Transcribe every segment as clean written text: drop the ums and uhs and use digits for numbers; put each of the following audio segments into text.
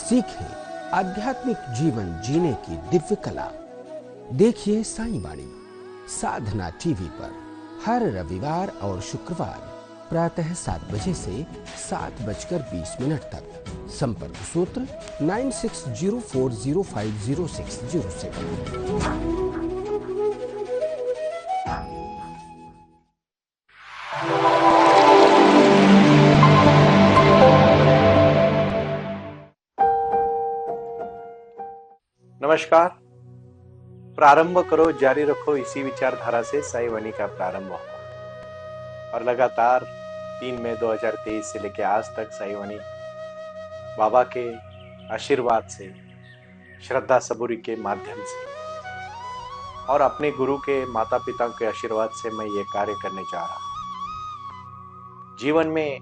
सीखें आध्यात्मिक जीवन जीने की दिव्य कला। देखिए साईं वाणी साधना टीवी पर हर रविवार और शुक्रवार प्रातः 7 बजे से 7:20 तक। संपर्क सूत्र 9604050607। नमस्कार। प्रारंभ करो, जारी रखो, इसी विचारधारा से साईं वाणी का प्रारंभ हुआ और लगातार 3 मई 2023 से लेकर आज तक साईं वाणी बाबा के आशीर्वाद से, श्रद्धा सबूरी के माध्यम से और अपने गुरु के माता पिता के आशीर्वाद से मैं ये कार्य करने जा रहा हूँ। जीवन में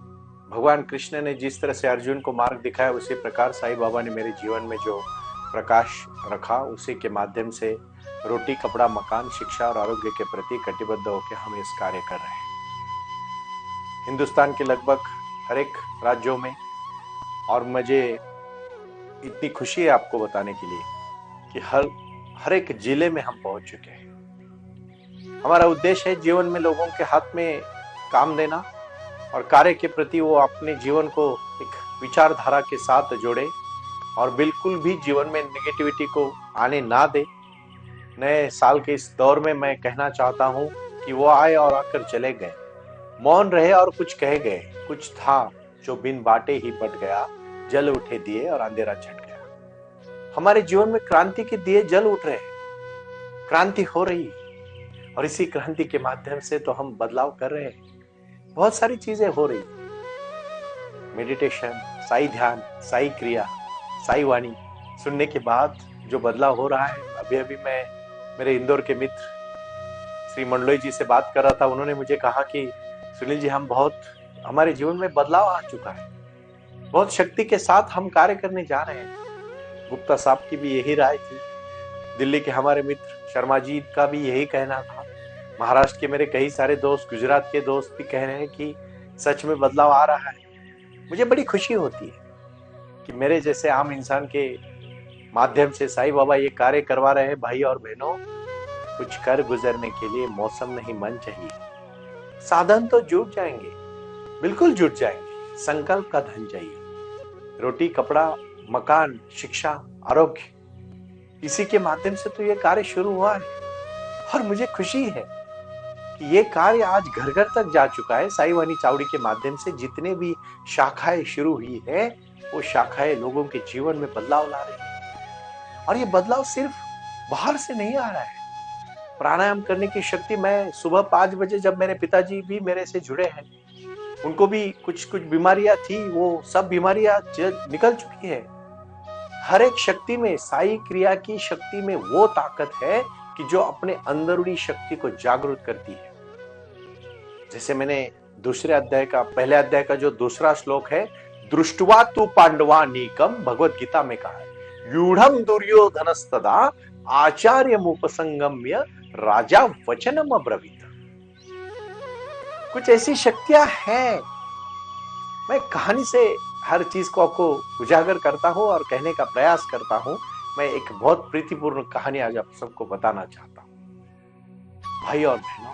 भगवान कृष्ण ने जिस तरह से अर्जुन को मार्ग दिखाया, उसी प्रकार साईं बाबा ने मेरे जीवन में जो प्रकाश रखा, उसी के माध्यम से रोटी, कपड़ा, मकान, शिक्षा और आरोग्य के प्रति कटिबद्ध होकर हम इस कार्य कर रहे हैं। हिंदुस्तान के लगभग हर एक राज्यों में, और मुझे इतनी खुशी है आपको बताने के लिए कि हर एक जिले में हम पहुंच चुके हैं। हमारा उद्देश्य है जीवन में लोगों के हाथ में काम देना और कार्य के प्रति वो अपने जीवन को एक विचारधारा के साथ जोड़े और बिल्कुल भी जीवन में नेगेटिविटी को आने ना दे। नए साल के इस दौर में मैं कहना चाहता हूं कि वो आए और आकर चले गए, मौन रहे और कुछ कह गए। कुछ था जो बिन बाटे ही बट गया, जल उठे दिए और अंधेरा छट गया। हमारे जीवन में क्रांति के दिए जल उठ रहे, क्रांति हो रही और इसी क्रांति के माध्यम से तो हम बदलाव कर रहे हैं। बहुत सारी चीजें हो रही, मेडिटेशन, साई ध्यान, साई क्रिया, साई वाणी सुनने के बाद जो बदलाव हो रहा है। अभी मैं मेरे इंदौर के मित्र श्री मंडलोई जी से बात कर रहा था। उन्होंने मुझे कहा कि सुनील जी, हमारे जीवन में बदलाव आ चुका है, बहुत शक्ति के साथ हम कार्य करने जा रहे हैं। गुप्ता साहब की भी यही राय थी, दिल्ली के हमारे मित्र शर्मा जी का भी यही कहना था, महाराष्ट्र के मेरे कई सारे दोस्त, गुजरात के दोस्त भी कह रहे हैं कि सच में बदलाव आ रहा है। मुझे बड़ी खुशी होती है कि मेरे जैसे आम इंसान के माध्यम से साईं बाबा ये कार्य करवा रहे हैं। भाई और बहनों, कुछ कर गुजरने के लिए मौसम नहीं मन चाहिए। साधन तो जुट जाएंगे, बिल्कुल जुट जाएंगे, संकल्प का धन चाहिए। रोटी, कपड़ा, मकान, शिक्षा, आरोग्य, इसी के माध्यम से तो ये कार्य शुरू हुआ है और मुझे खुशी है कि ये कार्य आज घर घर तक जा चुका है। साईं वाणी चावड़ी के माध्यम से जितने भी शाखाएं शुरू हुई है, वो शाखाएं लोगों के जीवन में बदलाव ला रही है। और ये बदलाव सिर्फ बाहर से नहीं आ रहा है। प्राणायाम करने की शक्ति, मैं सुबह 5 बजे, जब मेरे पिताजी भी मेरे से जुड़े हैं, उनको भी कुछ बीमारियां थी, वो सब बीमारियां निकल चुकी है। हर एक शक्ति में, साई क्रिया की शक्ति में वो ताकत है कि जो अपने अंदरूनी शक्ति को जागृत करती है। जैसे मैंने पहले अध्याय का जो दूसरा श्लोक है, दृष्टवा तु पांडवानीकम, भगवत गीता में कहा है, यूढ़म दुर्योधनस्तदा आचार्यमुपसंगम्य राजा वचनम अब्रवीत। कुछ ऐसी शक्तियां हैं। मैं कहानी से हर चीज को आपको उजागर करता हूं और कहने का प्रयास करता हूं। मैं एक बहुत प्रीतिपूर्ण कहानी आज आप सबको बताना चाहता हूं। भाई और बहनों,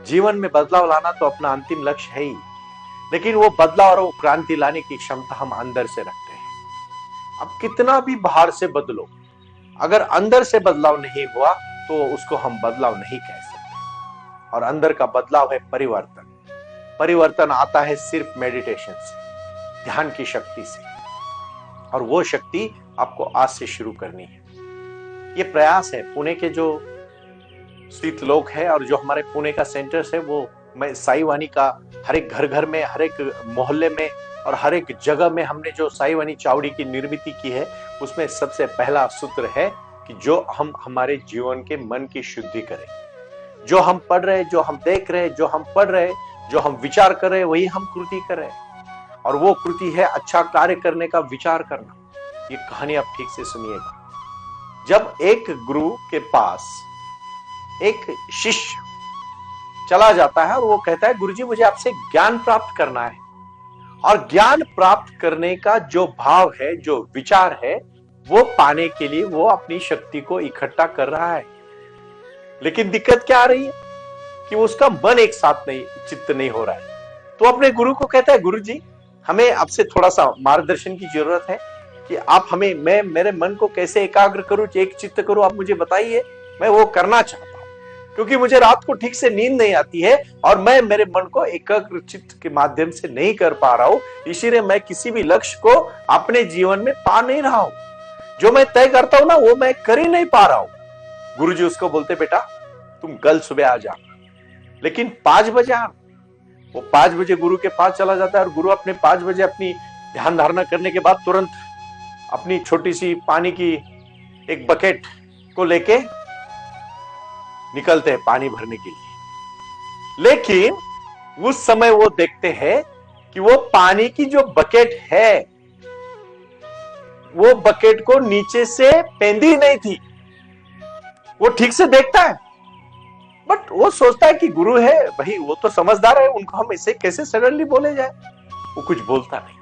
जीवन में बदलाव लाना तो अपना अंतिम लक्ष्य है ही, लेकिन वो बदलाव और वो क्रांति लाने की क्षमता हम अंदर से रखते हैं। अब कितना भी बाहर से बदलो, अगर अंदर से बदलाव नहीं हुआ तो उसको हम बदलाव नहीं कह सकते। और अंदर का बदलाव है परिवर्तन। परिवर्तन आता है सिर्फ मेडिटेशन से, ध्यान की शक्ति से, और वो शक्ति आपको आज से शुरू करनी है। ये प्रयास है। पुणे के जो स्थित लोग हैं और जो हमारे पुणे का सेंटर्स है, वो मैं साईं वाणी का हर एक घर घर में, हर एक मोहल्ले में और हर एक जगह में हमने जो साईं वाणी चावड़ी की निर्मित की है, उसमें सबसे पहला सूत्र है कि जो हम हमारे जीवन के मन की शुद्धि करें। जो हम पढ़ रहे, जो हम देख रहे, जो हम पढ़ रहे, जो हम विचार कर रहे, वही हम कृति कर रहे। और वो कृति है अच्छा कार्य करने का विचार करना। ये कहानी आप ठीक से सुनिएगा। जब एक गुरु के पास एक शिष्य चला जाता है और वो कहता है, गुरुजी मुझे आपसे ज्ञान प्राप्त करना है, और ज्ञान प्राप्त करने का जो भाव है, जो विचार है, वो पाने के लिए वो अपनी शक्ति को इकट्ठा कर रहा है। लेकिन दिक्कत क्या आ रही है कि उसका मन एक साथ नहीं, चित्त नहीं हो रहा है। तो अपने गुरु को कहता है, गुरु जी हमें आपसे थोड़ा सा मार्गदर्शन की जरूरत है कि आप हमें, मैं मेरे मन को कैसे एकाग्र करूं, एक चित्त करूं, आप मुझे बताइए। मैं वो करना चाहता हूं क्योंकि मुझे रात को ठीक से नींद नहीं आती है और मैं मेरे मन को एकाग्र चित्त के माध्यम से नहीं कर पा रहा हूं, इसीलिए मैं किसी भी लक्ष्य को अपने जीवन में पा नहीं रहा हूं। जो मैं तय करता हूं ना वो मैं कर ही नहीं पा रहा हूं। गुरुजी उसको बोलते, बेटा तुम कल सुबह आ जा, लेकिन 5 बजे आ। वो 5 बजे गुरु के पास चला जाता है और गुरु अपने 5 बजे अपनी ध्यान धारणा करने के बाद तुरंत अपनी छोटी सी पानी की एक बकेट को लेके निकलते हैं पानी भरने के लिए। लेकिन उस समय वो देखते हैं कि वो पानी की जो बकेट है, वो बकेट को नीचे से पेंदी नहीं थी। वो ठीक से देखता है बट वो सोचता है कि गुरु है भाई, वो तो समझदार है, उनको हम ऐसे कैसे सडनली बोले जाए। वो कुछ बोलता नहीं।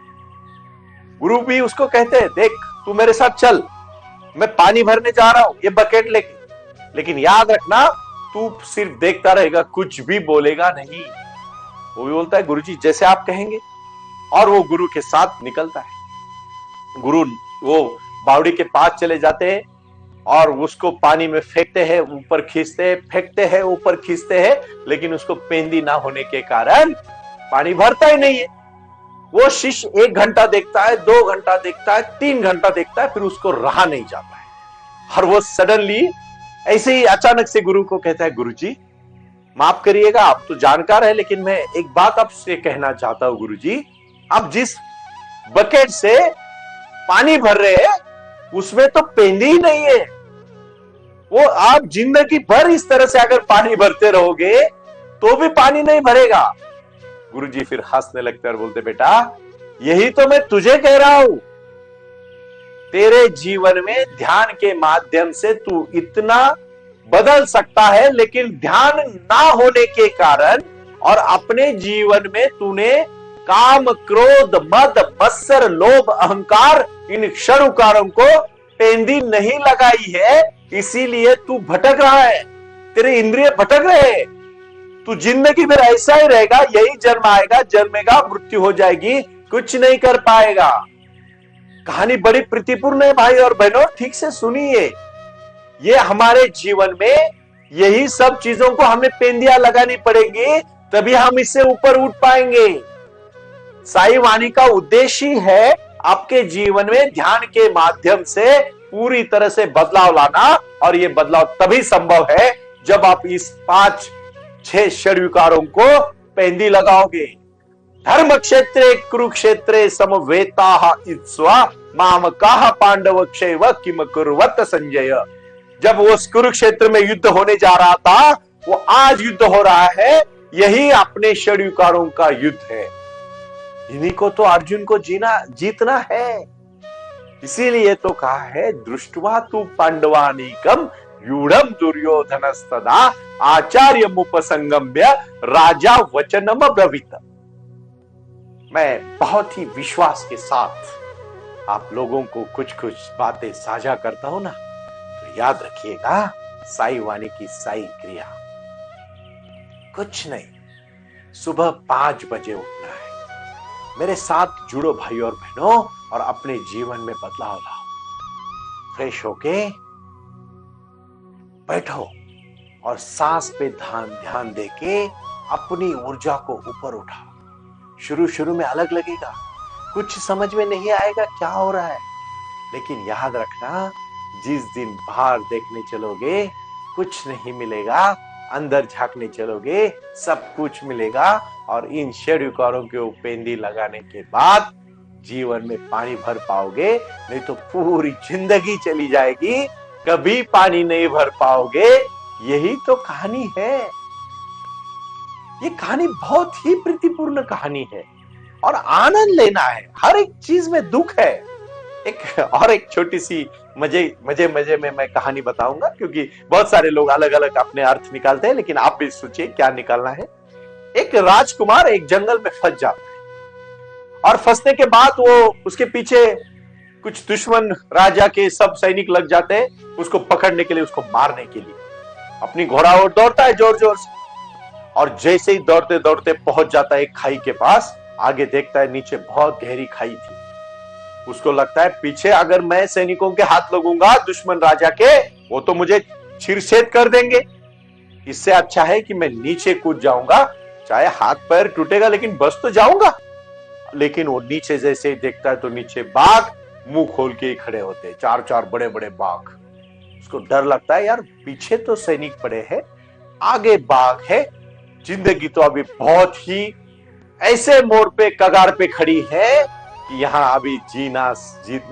गुरु भी उसको कहते हैं, देख तू मेरे साथ चल, मैं पानी भरने जा रहा हूं ये बकेट लेके, लेकिन याद रखना तू सिर्फ देखता रहेगा, कुछ भी बोलेगा नहीं। वो भी बोलता है, गुरुजी जैसे आप कहेंगे। और वो गुरु के साथ निकलता है। गुरु वो बावड़ी के पास चले जाते हैं और उसको पानी में फेंकते हैं, ऊपर खींचते हैं, फेंकते हैं, ऊपर खींचते हैं, लेकिन उसको पेंदी ना होने के कारण पानी भरता ही नहीं है। वो शिष्य 1 घंटा देखता है, 2 घंटा देखता है, 3 घंटा देखता है, फिर उसको रहा नहीं जाता है। और वो सडनली ऐसे ही अचानक से गुरु को कहता है, गुरुजी माफ करिएगा, आप तो जानकार है, लेकिन मैं एक बात आपसे कहना चाहता हूं गुरुजी, आप जिस बकेट से पानी भर रहे हैं उसमें तो पेंदी ही नहीं है। वो आप जिंदगी भर इस तरह से अगर पानी भरते रहोगे तो भी पानी नहीं भरेगा। गुरुजी फिर हंसने लगते और बोलते, बेटा यही तो मैं तुझे कह रहा हूं, तेरे जीवन में ध्यान के माध्यम से तू इतना बदल सकता है, लेकिन ध्यान ना होने के कारण और अपने जीवन में तूने काम, क्रोध, मद, मत्सर, लोभ, अहंकार, इन षडविकारों को पेंदी नहीं लगाई है, इसीलिए तू भटक रहा है, तेरे इंद्रिय भटक रहे हैं। तू जिंदगी भर ऐसा ही रहेगा, यही जन्म आएगा, जन्मेगा, मृत्यु हो जाएगी, कुछ नहीं कर पाएगा। कहानी बड़ी प्रीतिपूर्ण है भाई और बहनों, ठीक से सुनिए। ये हमारे जीवन में यही सब चीजों को हमें पेंदियां लगानी पड़ेगी, तभी हम इससे ऊपर उठ पाएंगे। साई वाणी का उद्देश्य ही है आपके जीवन में ध्यान के माध्यम से पूरी तरह से बदलाव लाना, और ये बदलाव तभी संभव है जब आप इस 5-6 षडविकारों को पेंदी लगाओगे। धर्म क्षेत्रे कुरुक्षेत्रे समवेताः इत्स्वा मामकाः पांडव क्षैव किम कुर्वत संजय। जब वो कुरुक्षेत्र में युद्ध होने जा रहा था, वो आज युद्ध हो रहा है, यही अपने षडविकारों का युद्ध है। इन्हीं को तो अर्जुन को जीतना है। इसीलिए तो कहा है, दृष्टवा तु पांडवानीकम व्यूढ़म दुर्योधनस्तदा आचार्यमुपसंगम्य राजा वचनम ब्रवीत। मैं बहुत ही विश्वास के साथ आप लोगों को कुछ बातें साझा करता हूं ना, तो याद रखिएगा, साई वाणी की साई क्रिया कुछ नहीं, सुबह 5 बजे उठना है। मेरे साथ जुड़ो भाई और बहनों, और अपने जीवन में बदलाव लाओ। फ्रेश होके बैठो और सांस पे ध्यान देके अपनी ऊर्जा को ऊपर उठाओ। शुरू में अलग लगेगा, कुछ समझ में नहीं आएगा क्या हो रहा है, लेकिन याद रखना, जिस दिन बाहर देखने चलोगे कुछ नहीं मिलेगा, अंदर झांकने चलोगे सब कुछ मिलेगा। और इन षडविकारों के पेंदी लगाने के बाद जीवन में पानी भर पाओगे, नहीं तो पूरी जिंदगी चली जाएगी, कभी पानी नहीं भर पाओगे। यही तो कहानी है। ये कहानी बहुत ही प्रीतिपूर्ण कहानी है और आनंद लेना है। हर एक चीज में दुख है। एक छोटी सी मजे में मैं कहानी बताऊंगा, क्योंकि बहुत सारे लोग अलग अलग अपने अर्थ निकालते हैं, लेकिन आप भी सोचिए क्या निकालना है। एक राजकुमार एक जंगल में फंस जाता है और फंसने के बाद वो उसके पीछे कुछ दुश्मन राजा के सब सैनिक लग जाते हैं उसको पकड़ने के लिए, उसको मारने के लिए। अपनी घोड़ा और दौड़ता है जोर जोर से, और जैसे ही दौड़ते दौड़ते पहुंच जाता है एक खाई के पास, आगे देखता है नीचे बहुत गहरी खाई थी। उसको लगता है पीछे अगर मैं सैनिकों के हाथ लगूंगा दुश्मन राजा के, वो तो मुझे छिरछेद कर देंगे। इससे अच्छा है कि मैं नीचे कूद जाऊंगा, चाहे हाथ पैर टूटेगा लेकिन बच तो जाऊंगा। लेकिन वो नीचे जैसे ही देखता है तो नीचे बाघ मुंह खोल के ही खड़े होते हैं, चार चार बड़े बड़े बाघ। उसको डर लगता है, यार पीछे तो सैनिक पड़े हैं, आगे बाघ है, जिंदगी तो अभी बहुत ही ऐसे मोड़ पे कगार पे खड़ी है कि यहाँ अभी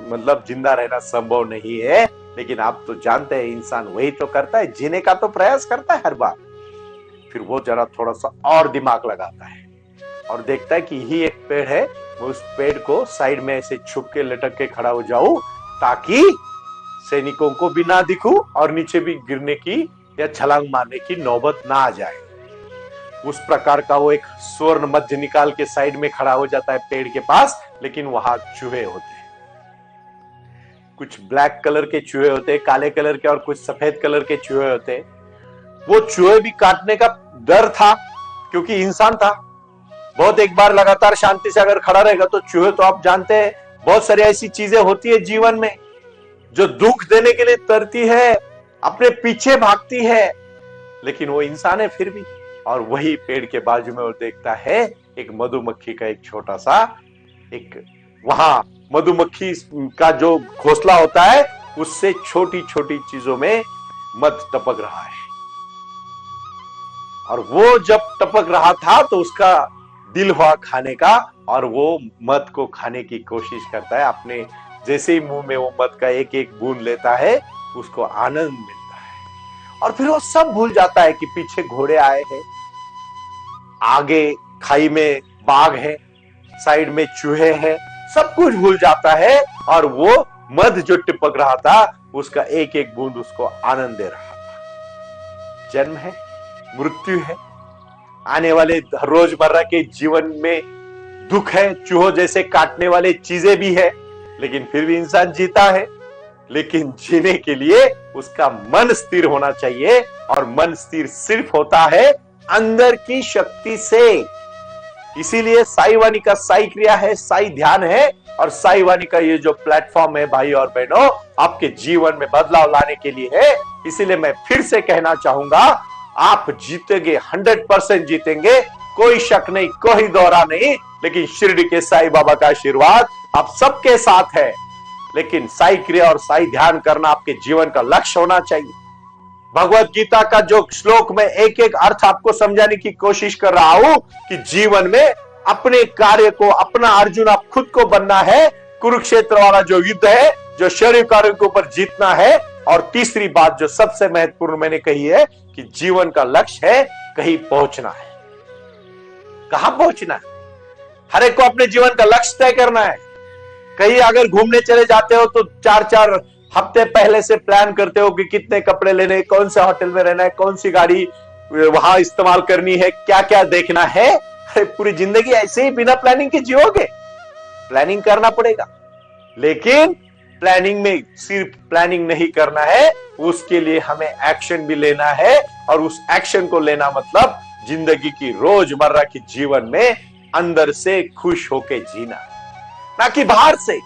मतलब जिंदा रहना संभव नहीं है। लेकिन आप तो जानते हैं इंसान वही तो करता है, जीने का तो प्रयास करता है हर बार। फिर वो जरा थोड़ा सा और दिमाग लगाता है और देखता है कि यही एक पेड़ है, वो उस पेड़ को साइड में ऐसे छुप के लटक के खड़ा हो जाऊं ताकि सैनिकों को भी ना दिखूं और नीचे भी गिरने की या छलांग मारने की नौबत ना आ जाए। उस प्रकार का वो एक स्वर्ण मध्य निकाल के साइड में खड़ा हो जाता है पेड़ के पास। लेकिन वहां चूहे होते हैं, कुछ ब्लैक कलर के चूहे होते हैं, काले कलर के और कुछ सफेद कलर के चूहे होते हैं। वो चूहे भी काटने का डर था क्योंकि इंसान था। बहुत एक बार लगातार शांति से अगर खड़ा रहेगा तो चूहे तो आप जानते हैं बहुत सारी ऐसी चीजें होती है जीवन में जो दुख देने के लिए तरती है, अपने पीछे भागती है, लेकिन वो इंसान है फिर भी। और वही पेड़ के बाजू में वो देखता है एक मधुमक्खी का एक छोटा सा एक, वहां मधुमक्खी का जो घोंसला होता है उससे छोटी छोटी चीजों में मध टपक रहा है। और वो जब टपक रहा था तो उसका दिल हुआ खाने का और वो मध को खाने की कोशिश करता है। अपने जैसे ही मुंह में वो मध का एक एक बूंद लेता है उसको आनंद मिलता है और फिर वो सब भूल जाता है कि पीछे घोड़े आए हैं, आगे खाई में बाघ है, साइड में चूहे हैं, सब कुछ भूल जाता है और वो मध जो टिपक रहा था उसका एक एक बूंद उसको आनंद दे रहा था। जन्म है, मृत्यु है, आने वाले रोजमर्रा के जीवन में दुख है, चूहों जैसे काटने वाले चीजें भी है, लेकिन फिर भी इंसान जीता है। लेकिन जीने के लिए उसका मन स्थिर होना चाहिए और मन स्थिर सिर्फ होता है अंदर की शक्ति से। इसीलिए साई वाणी का साई क्रिया है, साई ध्यान है और साई वाणी का ये जो प्लेटफॉर्म है भाई और बहनों आपके जीवन में बदलाव लाने के लिए है। इसीलिए मैं फिर से कहना चाहूंगा, आप जीतेंगे, 100% जीतेंगे, कोई शक नहीं, कोई दौरा नहीं। लेकिन शिरडी के साई बाबा का आशीर्वाद आप सबके साथ है। लेकिन साई क्रिया और साई ध्यान करना आपके जीवन का लक्ष्य होना चाहिए। भगवत गीता का जो श्लोक में एक एक अर्थ आपको समझाने की कोशिश कर रहा हूं कि जीवन में अपने कार्य को, अपना अर्जुन आप खुद को बनना है। कुरुक्षेत्र वाला जो युद्ध है, जो शरीर कार्य के ऊपर जीतना है। और तीसरी बात जो सबसे महत्वपूर्ण मैंने कही है कि जीवन का लक्ष्य है कहीं पहुंचना है। कहां पहुंचना है? हर एक को अपने जीवन का लक्ष्य तय करना है। कहीं अगर घूमने चले जाते हो तो 4-4 हफ्ते पहले से प्लान करते हो कि कितने कपड़े लेने, कौन से होटल में रहना है, कौन सी गाड़ी वहां इस्तेमाल करनी है, क्या क्या देखना है। अरे पूरी जिंदगी ऐसे ही बिना प्लानिंग के जियोगे? प्लानिंग करना पड़ेगा। लेकिन प्लानिंग में सिर्फ प्लानिंग नहीं करना है, उसके लिए हमें एक्शन भी लेना है। और उस एक्शन को लेना मतलब जिंदगी की रोजमर्रा की जीवन में अंदर से खुश होके जीना, ना कि बाहर से।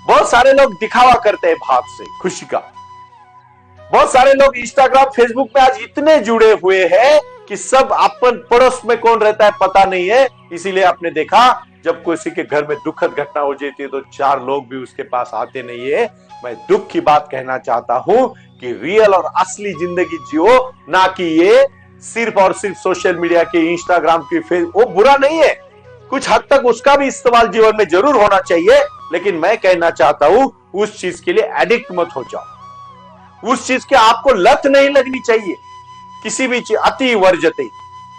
बहुत सारे लोग दिखावा करते हैं बाहर से खुशी का। बहुत सारे लोग इंस्टाग्राम, फेसबुक में आज इतने जुड़े हुए हैं कि सब अपन पड़ोस में कौन रहता है पता नहीं है। इसीलिए आपने देखा जब किसी के घर में दुखद घटना हो जाती है तो 4 लोग भी उसके पास आते नहीं है। मैं दुख की बात कहना चाहता हूं कि रियल और असली जिंदगी जियो, ना कि ये सिर्फ और सिर्फ सोशल मीडिया की, इंस्टाग्राम की, फेसबुक। वो बुरा नहीं है, कुछ हद तक उसका भी इस्तेमाल जीवन में जरूर होना चाहिए। लेकिन मैं कहना चाहता हूं उस चीज के लिए एडिक्ट मत हो जाओ। उस चीज की आपको लत नहीं लगनी चाहिए। किसी भी चीज अति वर्जते,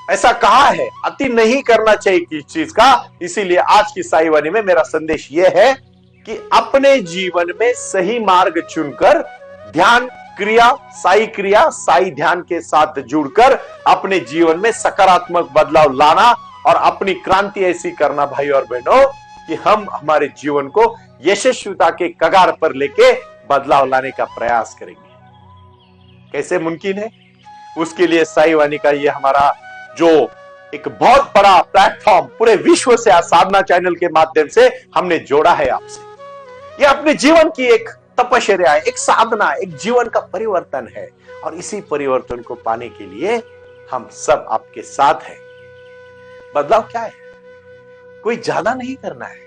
ऐसा कहा है, अति नहीं करना चाहिए किसी चीज का। इसीलिए आज की साई वाणी में मेरा संदेश यह है कि अपने जीवन में सही मार्ग चुनकर ध्यान क्रिया, साई ध्यान के साथ जुड़कर अपने जीवन में सकारात्मक बदलाव लाना और अपनी क्रांति ऐसी करना भाई और बहनों कि हम हमारे जीवन को यशस्विता के कगार पर लेके बदलाव लाने का प्रयास करेंगे। कैसे मुमकिन है? उसके लिए साई वाणी का ये हमारा जो एक बहुत बड़ा प्लेटफॉर्म पूरे विश्व से साधना चैनल के माध्यम से हमने जोड़ा है आपसे। ये अपने जीवन की एक तपश्चर्या है, एक साधना, एक जीवन का परिवर्तन है, और इसी परिवर्तन को पाने के लिए हम सब आपके साथ हैं। बदलाव क्या है? कोई ज्यादा नहीं करना है,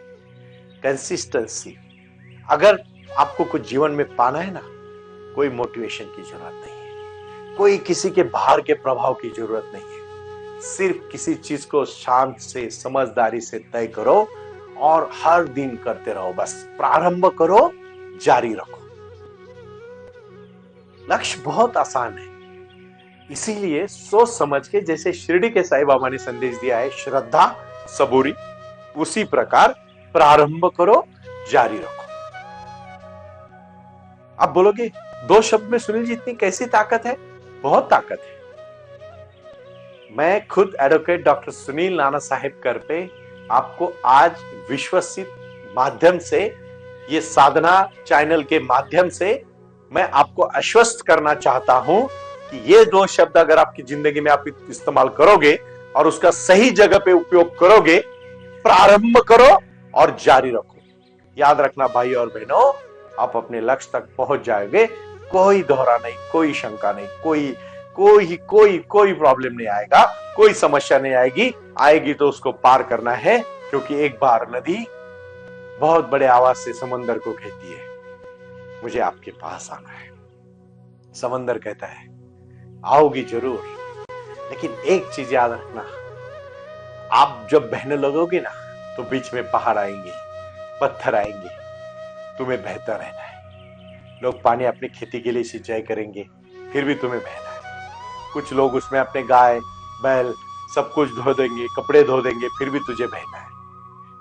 कंसिस्टेंसी। अगर आपको कुछ जीवन में पाना है ना, कोई मोटिवेशन की जरूरत नहीं है, कोई किसी के बाहर के प्रभाव की जरूरत नहीं है। सिर्फ किसी चीज को शांत से, समझदारी से तय करो और हर दिन करते रहो। बस प्रारंभ करो, जारी रखो। लक्ष्य बहुत आसान है, इसीलिए सोच समझ के, जैसे शिरडी के साईं बाबा ने संदेश दिया है, श्रद्धा सबूरी, उसी प्रकार प्रारंभ करो, जारी रखो। आप बोलोगे 2 शब्द में सुनील जी इतनी कैसी ताकत है? बहुत ताकत है। मैं खुद एडवोकेट डॉक्टर सुनील नाना साहेब करपे आपको आज विश्वसित माध्यम से, ये साधना चैनल के माध्यम से मैं आपको आश्वस्त करना चाहता हूं कि ये 2 शब्द अगर आपकी जिंदगी में आप इस्तेमाल करोगे और उसका सही जगह पे उपयोग करोगे, प्रारंभ करो और जारी रखो, याद रखना भाई और बहनों, आप अपने लक्ष्य तक पहुंच जाओगे। कोई दोहरा नहीं, कोई शंका नहीं, कोई प्रॉब्लम नहीं आएगा, कोई समस्या नहीं आएगी तो उसको पार करना है, क्योंकि एक बार नदी बहुत बड़े आवाज से समंदर को कहती है, मुझे आपके पास आना है। समंदर कहता है, आओगी जरूर, लेकिन एक चीज याद रखना, आप जब बहने लगोगे ना, तो बीच में पहाड़ आएंगे, पत्थर आएंगे, तुम्हें बहता रहना है। लोग पानी अपनी खेती के लिए सिंचाई करेंगे, फिर भी तुम्हें बहना है। कुछ लोग उसमें अपने गाय बैल सब कुछ धो देंगे, कपड़े धो देंगे, फिर भी तुझे बहना है।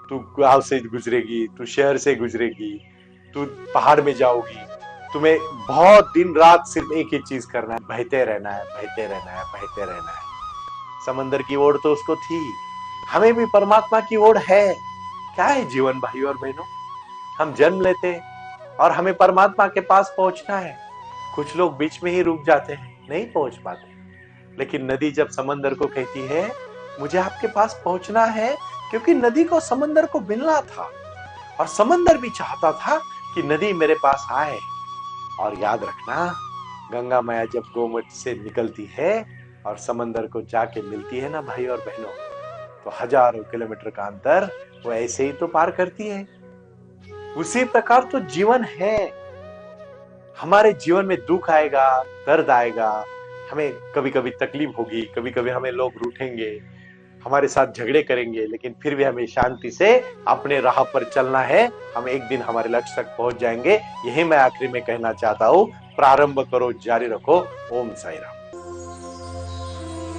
तू गांव से गुजरेगी, तू शहर से गुजरेगी, तू पहाड़ में जाओगी, तुम्हें बहुत दिन रात सिर्फ एक ही चीज करना है, बहते रहना है, बहते रहना है, बहते रहना है। समंदर की ओर तो उसको थी, हमें भी परमात्मा की ओर है। क्या है जीवन भाई और बहनों? हम जन्म लेते हैं और हमें परमात्मा के पास पहुंचना है। कुछ लोग बीच में ही रुक जाते हैं, नहीं पहुंच पाते। लेकिन नदी जब समंदर को कहती है, मुझे आपके पास पहुंचना है, क्योंकि नदी को समंदर को मिलना था, और समंदर भी चाहता था कि नदी मेरे पास आए। और याद रखना, गंगा मैया जब गोमट से निकलती है और समंदर को जाके मिलती है ना भाई और बहनों, तो हजारों किलोमीटर का अंतर वो ऐसे ही तो पार करती है। उसी प्रकार तो जीवन है। हमारे जीवन में दुख आएगा, दर्द आएगा, हमें कभी कभी तकलीफ होगी, कभी कभी हमें लोग रूठेंगे, हमारे साथ झगड़े करेंगे, लेकिन फिर भी हमें शांति से अपने राह पर चलना है। हम एक दिन हमारे लक्ष्य तक पहुंच जाएंगे। यही मैं आखिरी में कहना चाहता हूं, प्रारंभ करो, जारी रखो। ओम साई राम।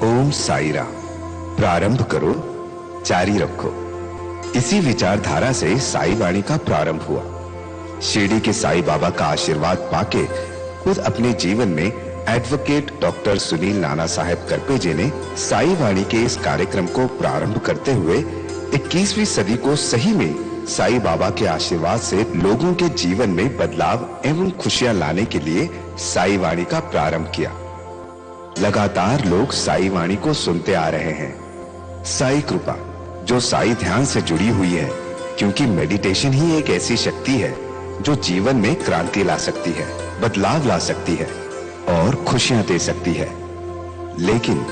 ओम साई राम। प्रारंभ करो, जारी रखो। इसी विचारधारा से साई वाणी का प्रारंभ हुआ। शिरडी के साई बाबा का आशीर्वाद पाके खुद अपने जीवन में एडवोकेट डॉक्टर सुनील नाना साहेब करपे जी ने साई वाणी के इस कार्यक्रम को प्रारंभ करते हुए 21वीं सदी को सही में साई बाबा के आशीर्वाद से लोगों के जीवन में बदलाव एवं खुशियां लाने के लिए साई वाणी का प्रारंभ किया। लगातार लोग साई वाणी को सुनते आ रहे हैं। साई कृपा जो साई ध्यान से जुड़ी हुई है, क्योंकि मेडिटेशन ही एक ऐसी शक्ति है जो जीवन में क्रांति ला सकती है, बदलाव ला सकती है और खुशियां दे सकती है। लेकिन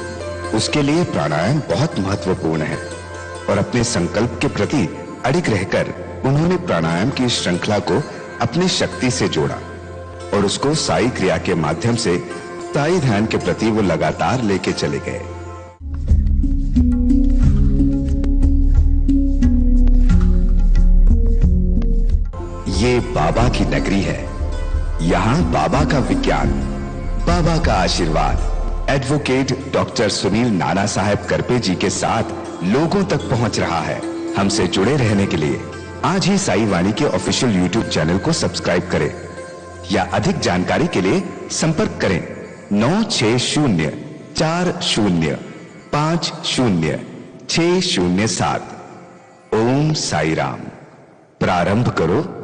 उसके लिए प्राणायाम बहुत महत्वपूर्ण है, और अपने संकल्प के प्रति अडिग रहकर उन्होंने प्राणायाम की श्रृंखला को अपनी शक्ति से जोड़ा और उसको साई क्रिया के माध्यम से साई ध्यान के प्रति वो लगातार लेके चले गए। ये बाबा की नगरी है। यहाँ बाबा का विज्ञान, बाबा का आशीर्वाद एडवोकेट डॉक्टर सुनील नाना साहेब करपे जी के साथ लोगों तक पहुंच रहा है। हमसे जुड़े रहने के लिए आज ही साई वाणी के ऑफिशियल यूट्यूब चैनल को सब्सक्राइब करें, या अधिक जानकारी के लिए संपर्क करें 960 40 50 607। ओम साई राम। प्रारंभ करो